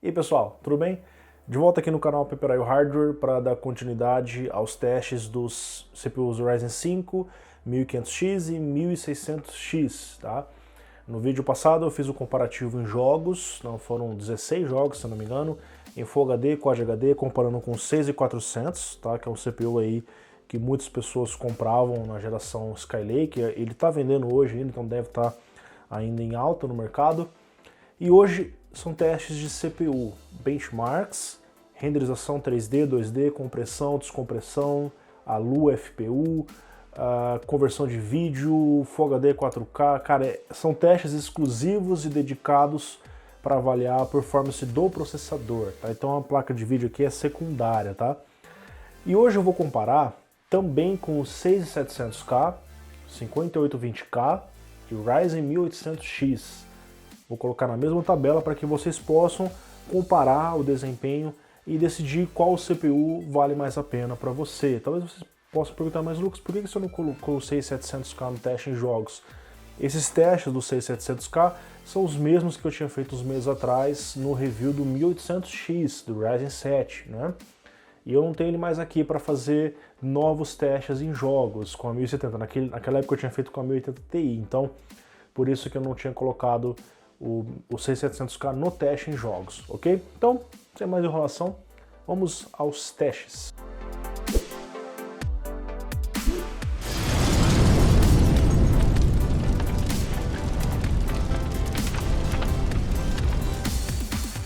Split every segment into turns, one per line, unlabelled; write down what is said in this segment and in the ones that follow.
E aí pessoal, tudo bem? De volta aqui no canal Peperaio Hardware para dar continuidade aos testes dos CPUs Ryzen 5, 1500X e 1600X, tá? No vídeo passado eu fiz o comparativo em jogos, não foram 16 jogos, se não me engano, em Full HD, Quad HD, comparando com o 6400, tá? Que é um CPU aí que muitas pessoas compravam na geração Skylake, ele está vendendo hoje ainda, então deve estar ainda em alta no mercado. E hoje são testes de CPU, benchmarks, renderização 3D, 2D, compressão, descompressão, a Lua FPU, conversão de vídeo, Full HD 4K, cara, são testes exclusivos e dedicados para avaliar a performance do processador, tá? Então a placa de vídeo aqui é secundária, tá? E hoje eu vou comparar também com o 6700K, 5820K e o Ryzen 1800X. Vou colocar na mesma tabela para que vocês possam comparar o desempenho e decidir qual CPU vale mais a pena para você. Talvez vocês possam perguntar, mas Lucas, por que você não colocou o 6700K no teste em jogos? Esses testes do 6700K são os mesmos que eu tinha feito uns meses atrás no review do 1800X, do Ryzen 7, né? E eu não tenho ele mais aqui para fazer novos testes em jogos com a 1070. Naquela época eu tinha feito com a 1080 Ti, então por isso que eu não tinha colocado o 6700K no teste em jogos, ok? Então, sem mais enrolação, vamos aos testes.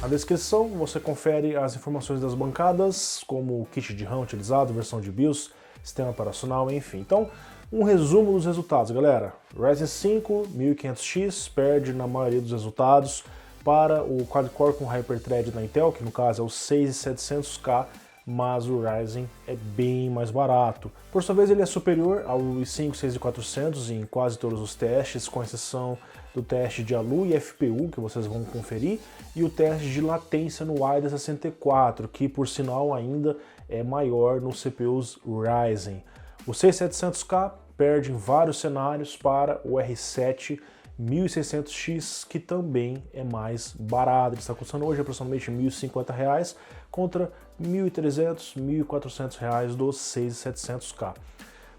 Na descrição você confere as informações das bancadas, como o kit de RAM utilizado, versão de BIOS, sistema operacional, enfim. Então, um resumo dos resultados, galera. Ryzen 5 1500X perde na maioria dos resultados para o quad-core com Hyper-Thread da Intel, que no caso é o 6700K, mas o Ryzen é bem mais barato. Por sua vez, ele é superior ao i5 6400 em quase todos os testes, com exceção do teste de ALU e FPU, que vocês vão conferir, e o teste de latência no AIDA 64, que por sinal ainda é maior nos CPUs Ryzen. O 6700K perde em vários cenários para o R7 1600X, que também é mais barato. Ele está custando hoje aproximadamente R$ 1.050 contra R$ 1.300, R$ 1.400 do 6700K.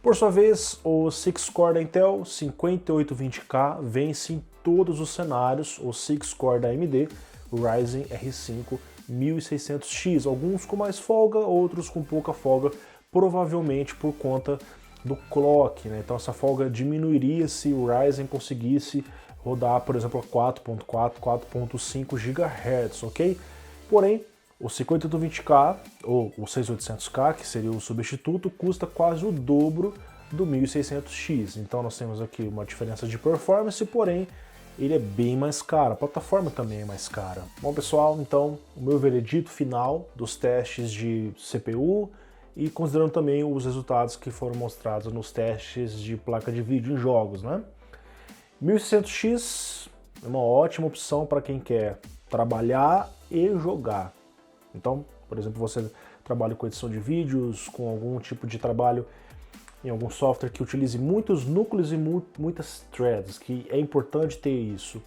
Por sua vez, o 6-Core da Intel 5820K vence em todos os cenários o 6-Core da AMD, o Ryzen R5 1600X, alguns com mais folga, outros com pouca folga, provavelmente por conta do clock, né? Então essa folga diminuiria se o Ryzen conseguisse rodar, por exemplo, a 4.4, 4.5 GHz, ok? Porém, o 5820K ou o 6800K, que seria o substituto, custa quase o dobro do 1600X. Então nós temos aqui uma diferença de performance, porém ele é bem mais caro. A plataforma também é mais cara. Bom, pessoal, então o meu veredito final dos testes de CPU e considerando também os resultados que foram mostrados nos testes de placa de vídeo em jogos, né? 1600X é uma ótima opção para quem quer trabalhar e jogar. Então, por exemplo, você trabalha com edição de vídeos, com algum tipo de trabalho em algum software que utilize muitos núcleos e muitas threads, que é importante ter isso.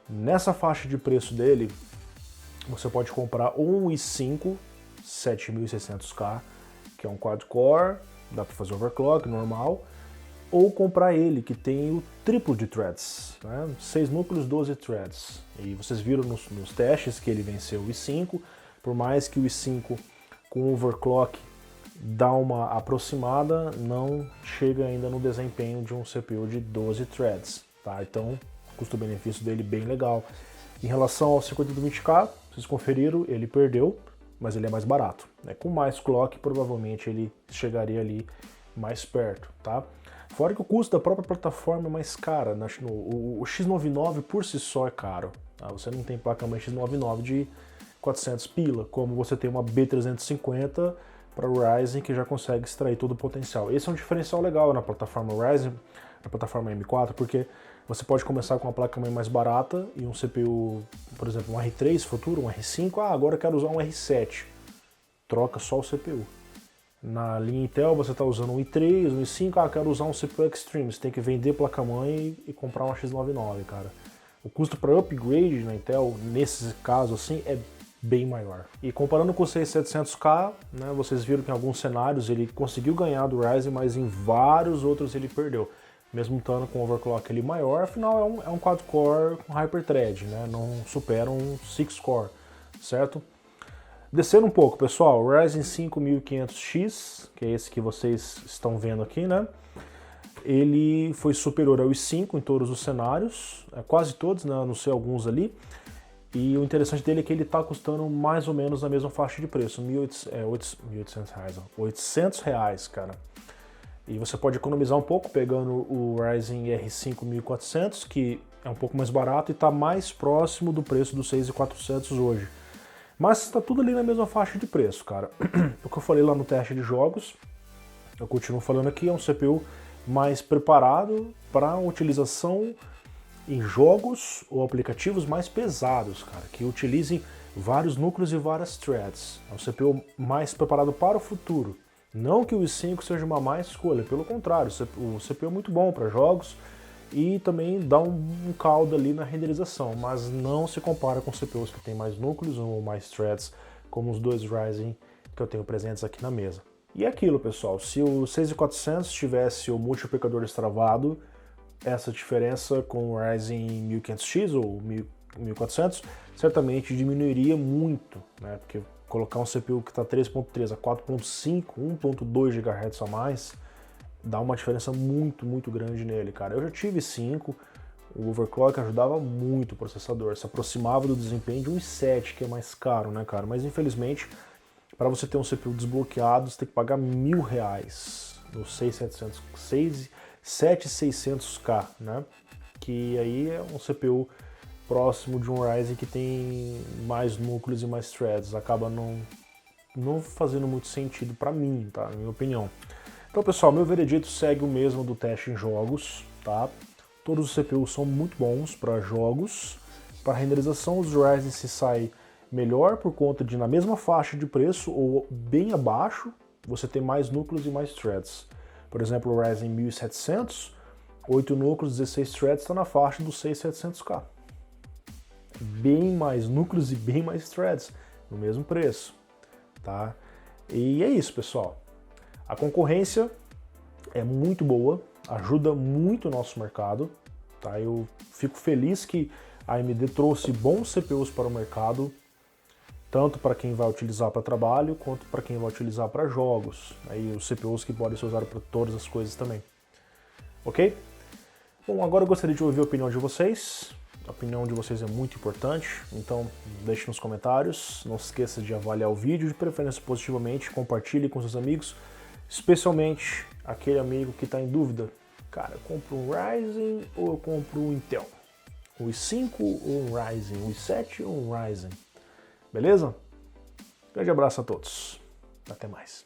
Nessa faixa de preço dele, você pode comprar um i5 7600K, que é um quad-core, dá para fazer overclock normal, ou comprar ele, que tem o triplo de threads, né? 6 núcleos, 12 threads. E vocês viram nos testes que ele venceu o i5, por mais que o i5 com overclock dá uma aproximada, não chega ainda no desempenho de um CPU de 12 threads, tá? Então, o custo-benefício dele bem legal. Em relação ao 5820K, vocês conferiram, ele perdeu, mas ele é mais barato, né? Com mais clock, provavelmente ele chegaria ali mais perto, tá? Fora que o custo da própria plataforma é mais cara, né? O X99 por si só é caro, tá? Você não tem placa-mãe X99 de 400 pila, como você tem uma B350 para o Ryzen que já consegue extrair todo o potencial. Esse é um diferencial legal na plataforma Ryzen, na plataforma M4, porque você pode começar com uma placa-mãe mais barata e um CPU, por exemplo, um R3 futuro, um R5, agora eu quero usar um R7. Troca só o CPU. Na linha Intel você está usando um i3, um i5, quero usar um CPU Extreme. Você tem que vender placa-mãe e comprar uma X99, cara. O custo para upgrade na Intel, nesse caso assim, é bem maior. E comparando com o 6700K, né, vocês viram que em alguns cenários ele conseguiu ganhar do Ryzen, mas em vários outros ele perdeu. Mesmo estando com o overclock ali maior, afinal é um quad-core com hyperthread, né, não supera um 6-core, certo? Descendo um pouco, pessoal, o Ryzen 5500X, que é esse que vocês estão vendo aqui, né? Ele foi superior ao i5 em todos os cenários, quase todos, né? A não ser alguns ali. E o interessante dele é que ele está custando mais ou menos na mesma faixa de preço, R$800, cara. E você pode economizar um pouco pegando o Ryzen R5 1400, que é um pouco mais barato e está mais próximo do preço do 6400 hoje. Mas está tudo ali na mesma faixa de preço, cara. O que eu falei lá no teste de jogos, eu continuo falando aqui, é um CPU mais preparado para utilização em jogos ou aplicativos mais pesados, cara, que utilizem vários núcleos e várias threads. É um CPU mais preparado para o futuro. Não que o i5 seja uma má escolha, pelo contrário, o CPU é muito bom para jogos e também dá um caldo ali na renderização, mas não se compara com CPUs que tem mais núcleos ou mais threads, como os dois Ryzen que eu tenho presentes aqui na mesa. E é aquilo, pessoal, se o 6400 tivesse o multiplicador destravado, essa diferença com o Ryzen 1500X ou 1400 certamente diminuiria muito, né? Porque colocar um CPU que está 3.3 a 4.5, 1.2 GHz a mais, dá uma diferença muito, muito grande nele, cara. Eu já tive 5, o overclock ajudava muito o processador, se aproximava do desempenho de um i7, que é mais caro, né, cara? Mas infelizmente, para você ter um CPU desbloqueado, você tem que pagar R$1.000 no 7600K, né? Que aí é um CPU próximo de um Ryzen que tem mais núcleos e mais threads. Acaba não fazendo muito sentido para mim, tá? Na minha opinião. Então, pessoal, meu veredito segue o mesmo do teste em jogos, tá? Todos os CPUs são muito bons para jogos. Para renderização, os Ryzen se saem melhor por conta de, na mesma faixa de preço ou bem abaixo, você tem mais núcleos e mais threads. Por exemplo, o Ryzen 1700, 8 núcleos, 16 threads, está na faixa do 6700K. Bem mais núcleos e bem mais threads, no mesmo preço, tá? E é isso, pessoal. A concorrência é muito boa, ajuda muito o nosso mercado, tá? Eu fico feliz que a AMD trouxe bons CPUs para o mercado, tanto para quem vai utilizar para trabalho, quanto para quem vai utilizar para jogos. Aí os CPUs que podem ser usados para todas as coisas também. Ok? Bom, agora eu gostaria de ouvir a opinião de vocês. A opinião de vocês é muito importante, então deixe nos comentários. Não se esqueça de avaliar o vídeo, de preferência positivamente, compartilhe com seus amigos, especialmente aquele amigo que está em dúvida. Cara, eu compro um Ryzen ou eu compro um Intel? Um i5 ou um Ryzen? Um i7 ou um Ryzen? Beleza? Grande abraço a todos. Até mais.